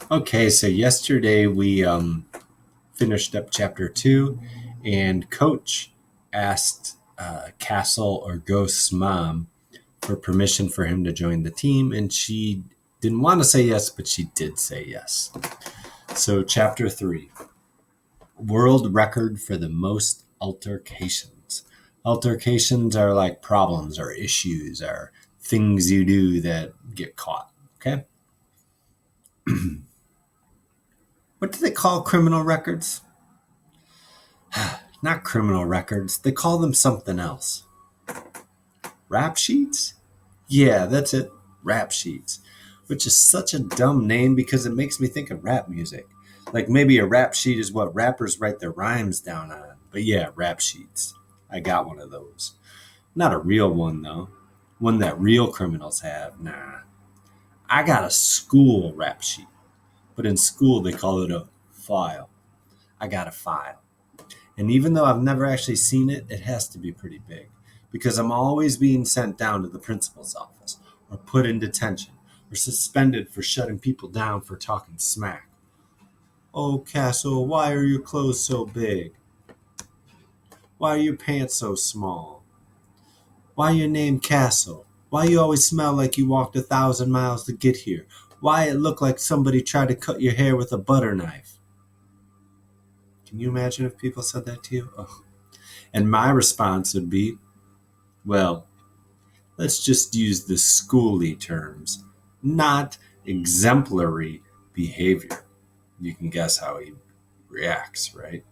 Okay, so yesterday we finished up chapter 2, and Coach asked Castle or Ghost's mom for permission for him to join the team, and she didn't want to say yes, but she did say yes. So, chapter 3, world record for the most altercations. Altercations are like problems or issues or things you do that get caught. Okay? What do they call criminal records? Not criminal records. They call them something else. Rap sheets? Yeah, that's it. Rap sheets. Which is such a dumb name because it makes me think of rap music. Like maybe a rap sheet is what rappers write their rhymes down on. But yeah, rap sheets. I got one of those. Not a real one, though. One that real criminals have. Nah. I got a school rap sheet. But in school, they call it a file. I got a file. And even though I've never actually seen it, it has to be pretty big because I'm always being sent down to the principal's office or put in detention or suspended for shutting people down for talking smack. Oh, Castle, why are your clothes so big? Why are your pants so small? Why your name Castle? Why you always smell like you walked 1,000 miles to get here? Why it look like somebody tried to cut your hair with a butter knife? Can you imagine if people said that to you? Ugh. And my response would be, well, let's just use the schooly terms, not exemplary behavior. You can guess how he reacts, right?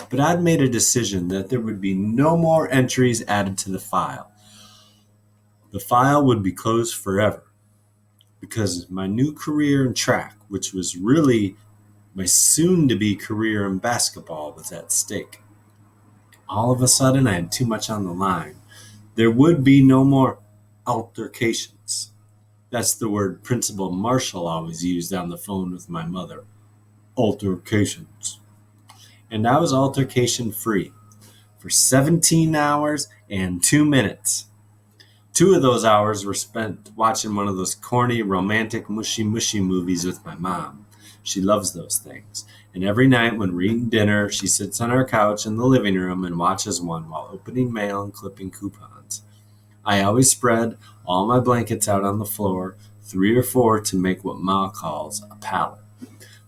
But I'd made a decision that there would be no more entries added to the file. The file would be closed forever because my new career in track, which was really my soon to be career in basketball, was at stake. All of a sudden, I had too much on the line. There would be no more altercations. That's the word Principal Marshall always used on the phone with my mother. Altercations. And I was altercation free for 17 hours and 2 minutes. 2 of those hours were spent watching one of those corny, romantic, mushy movies with my mom. She loves those things. And every night when we're eating dinner, she sits on our couch in the living room and watches one while opening mail and clipping coupons. I always spread all my blankets out on the floor, 3 or 4 to make what Ma calls a pallet,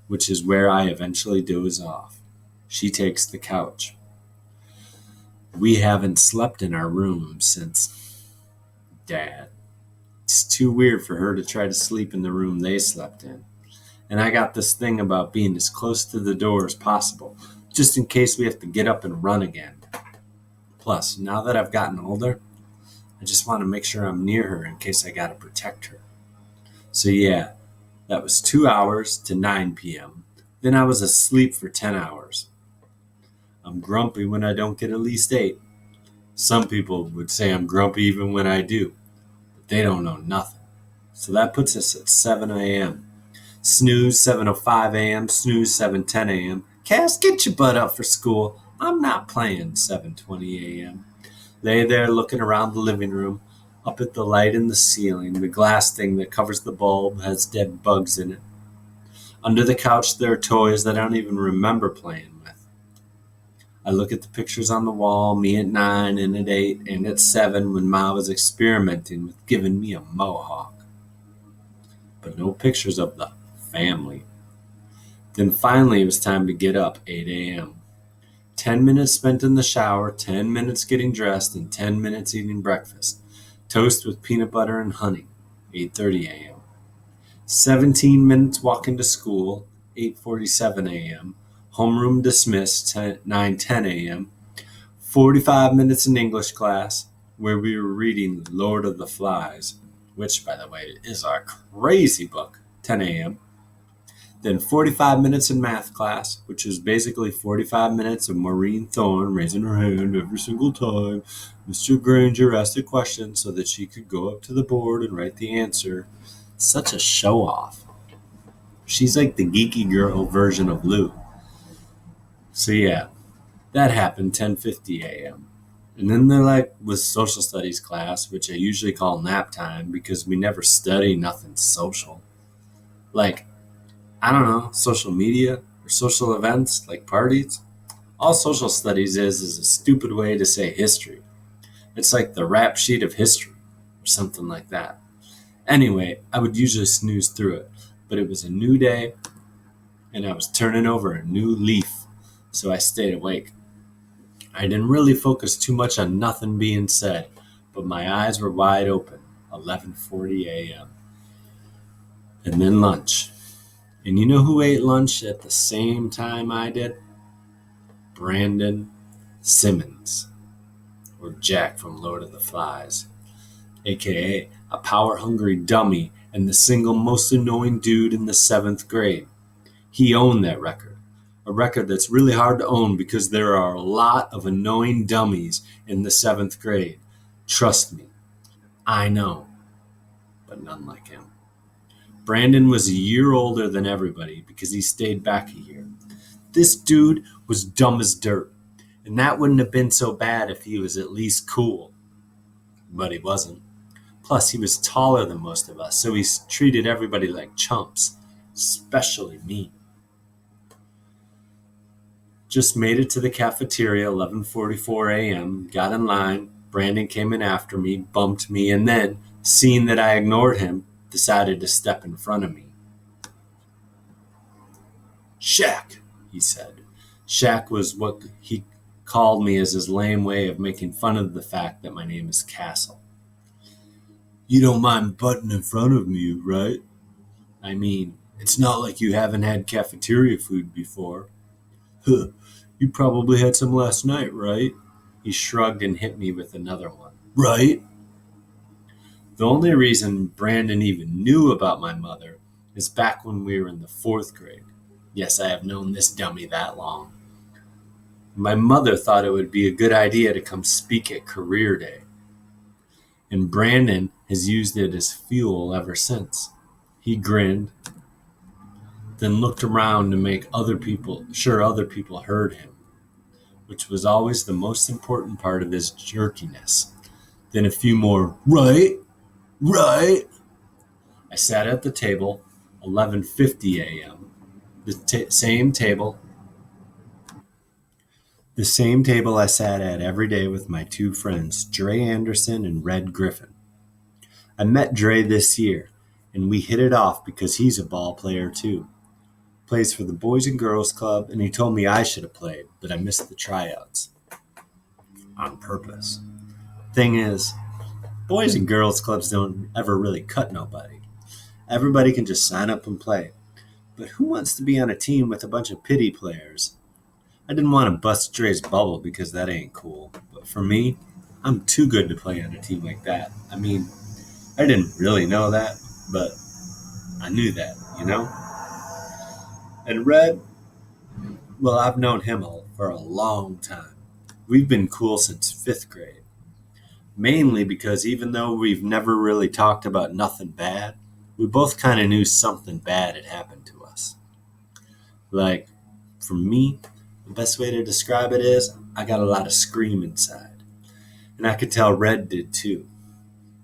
which is where I eventually doze off. She takes the couch. We haven't slept in our room since Dad. It's too weird for her to try to sleep in the room they slept in. And I got this thing about being as close to the door as possible, just in case we have to get up and run again. Plus, now that I've gotten older, I just want to make sure I'm near her in case I gotta protect her. So yeah, that was 2 hours to 9 p.m. Then I was asleep for 10 hours. I'm grumpy when I don't get at least 8. Some people would say I'm grumpy even when I do, but they don't know nothing. So that puts us at 7 a.m. Snooze 7:05 a.m., snooze 7:10 a.m. Cass, get your butt up for school. I'm not playing 7:20 a.m. Lay there looking around the living room, up at the light in the ceiling. The glass thing that covers the bulb has dead bugs in it. Under the couch there are toys that I don't even remember playing with. I look at the pictures on the wall, me at 9 and at 8 and at 7 when Ma was experimenting with giving me a mohawk. But no pictures of the family. Then finally it was time to get up, 8 a.m. 10 minutes spent in the shower, 10 minutes getting dressed, and 10 minutes eating breakfast. Toast with peanut butter and honey, 8:30 a.m. 17 minutes walking to school, 8:47 a.m. Homeroom dismissed, 9:10 a.m. 45 minutes in English class, where we were reading Lord of the Flies, which, by the way, is a crazy book, 10 a.m. Then 45 minutes in math class, which is basically 45 minutes of Maureen Thorne raising her hand every single time Mr. Granger asked a question so that she could go up to the board and write the answer. Such a show off. She's like the geeky girl version of Lou. So yeah, that happened 10:50 a.m. And then they're like with social studies class, which I usually call nap time because we never study nothing social. Like I don't know, social media or social events like parties. All social studies is a stupid way to say history. It's like the rap sheet of history or something like that. Anyway, I would usually snooze through it, but it was a new day and I was turning over a new leaf, so I stayed awake. I didn't really focus too much on nothing being said, but my eyes were wide open. 11:40 a.m. And then lunch. And you know who ate lunch at the same time I did? Brandon Simmons, or Jack from Lord of the Flies, aka a power-hungry dummy and the single most annoying dude in the 7th grade. He owned that record. A record that's really hard to own because there are a lot of annoying dummies in the 7th grade. Trust me, I know, but none like him. Brandon was a year older than everybody because he stayed back a year. This dude was dumb as dirt, and that wouldn't have been so bad if he was at least cool. But he wasn't. Plus, he was taller than most of us, so he treated everybody like chumps, especially me. Just made it to the cafeteria, 11:44 a.m., got in line. Brandon came in after me, bumped me, and then, seeing that I ignored him, decided to step in front of me. Shaq, he said. Shaq was what he called me as his lame way of making fun of the fact that my name is Castle. You don't mind butting in front of me, right? I mean, it's not like you haven't had cafeteria food before. Huh, you probably had some last night, right? He shrugged and hit me with another one. Right? The only reason Brandon even knew about my mother is back when we were in the 4th grade. Yes, I have known this dummy that long. My mother thought it would be a good idea to come speak at Career Day, and Brandon has used it as fuel ever since. He grinned, then looked around to make sure other people heard him, which was always the most important part of his jerkiness. Then a few more, right, right. I sat at the table, 11:50 a.m., the same table I sat at every day with my two friends, Dre Anderson and Red Griffin. I met Dre this year, and we hit it off because he's a ball player too. Plays for the Boys and Girls Club, and he told me I should have played, but I missed the tryouts. On purpose. Thing is, Boys and Girls Clubs don't ever really cut nobody. Everybody can just sign up and play. But who wants to be on a team with a bunch of pity players? I didn't want to bust Dre's bubble because that ain't cool. But for me, I'm too good to play on a team like that. I mean, I didn't really know that, but I knew that, you know? And Red, well, I've known him for a long time. We've been cool since 5th grade. Mainly because even though we've never really talked about nothing bad, we both kind of knew something bad had happened to us. Like, for me, the best way to describe it is I got a lot of scream inside. And I could tell Red did too.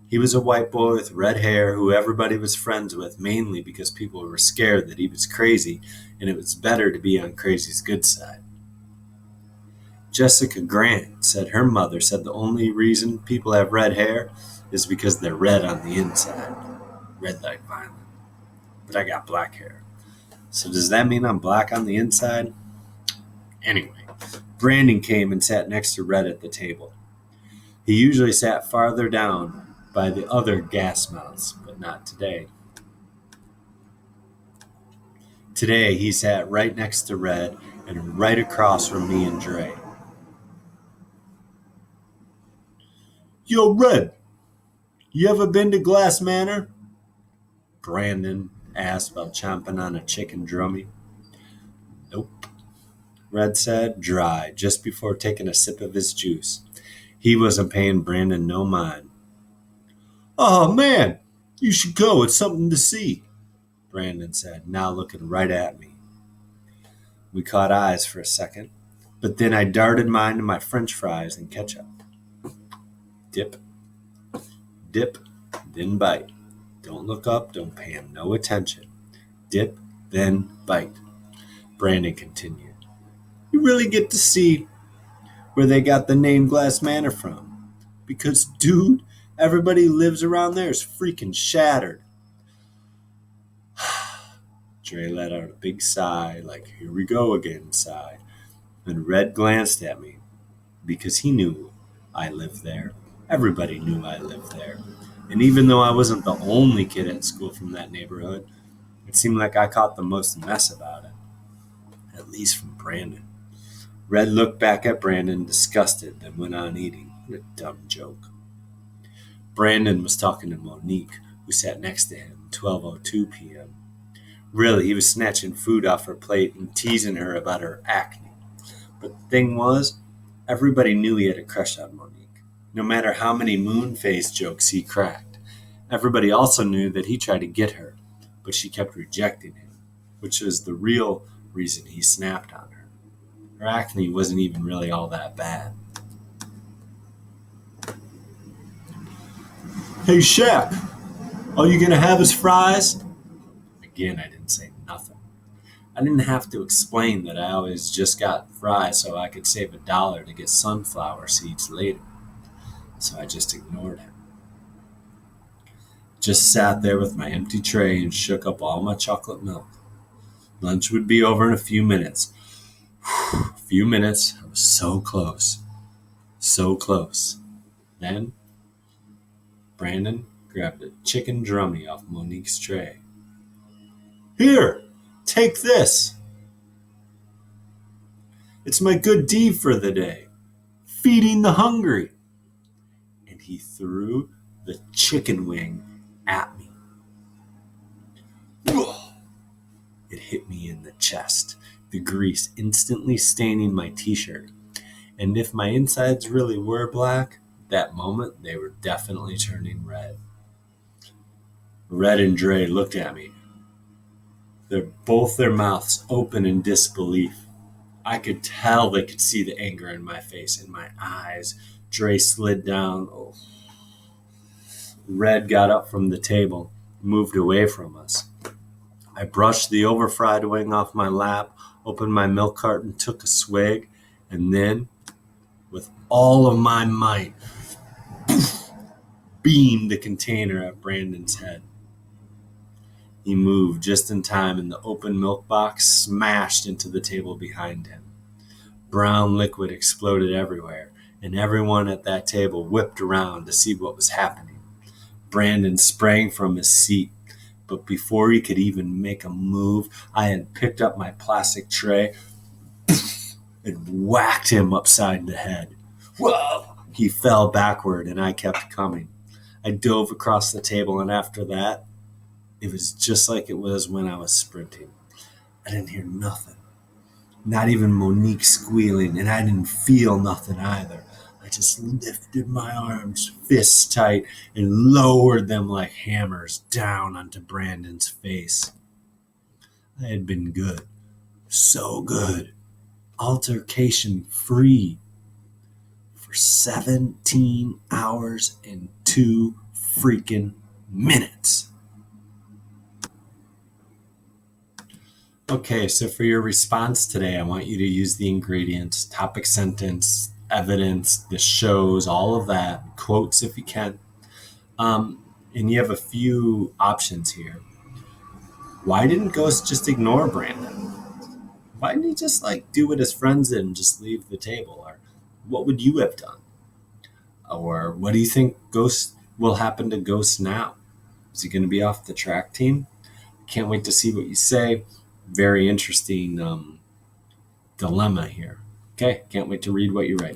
He was a white boy with red hair who everybody was friends with, mainly because people were scared that he was crazy and it was better to be on crazy's good side. Jessica Grant said her mother said the only reason people have red hair is because they're red on the inside. Red like violent. But I got black hair. So does that mean I'm black on the inside? Anyway, Brandon came and sat next to Red at the table. He usually sat farther down by the other gas mouths, but not today. Today, he sat right next to Red and right across from me and Dre. Yo, Red, you ever been to Glass Manor? Brandon asked while chomping on a chicken drummy. Nope, Red said, dry, just before taking a sip of his juice. He wasn't paying Brandon no mind. Oh, man, you should go. It's something to see, Brandon said, now looking right at me. We caught eyes for a second, but then I darted mine to my french fries and ketchup. Dip, dip, then bite. Don't look up, don't pay him no attention. Dip, then bite. Brandon continued. You really get to see where they got the name Glass Manor from. Because, dude, everybody who lives around there is freaking shattered. Dre let out a big sigh, like, here we go again sigh. Then Red glanced at me, because he knew I lived there. Everybody knew I lived there. And even though I wasn't the only kid at school from that neighborhood, it seemed like I caught the most mess about it. At least from Brandon. Red looked back at Brandon, disgusted, then went on eating. What a dumb joke. Brandon was talking to Monique, who sat next to him, 12:02 p.m. Really, he was snatching food off her plate and teasing her about her acne. But the thing was, everybody knew he had a crush on Monique, no matter how many moon-faced jokes he cracked. Everybody also knew that he tried to get her, but she kept rejecting him, which was the real reason he snapped on her. Her acne wasn't even really all that bad. Hey, Shaq, all you gonna have is fries? Again, I didn't say nothing. I didn't have to explain that I always just got fries so I could save $1 to get sunflower seeds later. So I just ignored him. Just sat there with my empty tray and shook up all my chocolate milk. Lunch would be over in a few minutes. A few minutes. I was so close. So close. Then, Brandon grabbed a chicken drummy off Monique's tray. Here, take this. It's my good deed for the day. Feeding the hungry. And he threw the chicken wing at me. It hit me in the chest, the grease instantly staining my t-shirt. And if my insides really were black, that moment they were definitely turning red. Red and Dre looked at me. Both their mouths open in disbelief. I could tell they could see the anger in my face, in my eyes. Dre slid down. Oh. Red got up from the table, moved away from us. I brushed the overfried wing off my lap, opened my milk carton, took a swig, and then, with all of my might, beamed the container at Brandon's head. He moved just in time, and the open milk box smashed into the table behind him. Brown liquid exploded everywhere, and everyone at that table whipped around to see what was happening. Brandon sprang from his seat, but before he could even make a move, I had picked up my plastic tray and whacked him upside the head. Whoa! He fell backward, and I kept coming. I dove across the table, and after that, it was just like it was when I was sprinting. I didn't hear nothing. Not even Monique squealing, and I didn't feel nothing either. I just lifted my arms, fists tight, and lowered them like hammers down onto Brandon's face. I had been good. So good. Altercation free. For 17 hours and 2 freaking minutes. Okay, so for your response today, I want you to use the ingredients, topic sentence, evidence, the shows, all of that, quotes if you can. And you have a few options here. Why didn't Ghost just ignore Brandon? Why didn't he just do what his friends did and just leave the table? Or what would you have done? Or what do you think will happen to Ghost now? Is he going to be off the track team? Can't wait to see what you say. Very interesting dilemma here. Okay, can't wait to read what you write.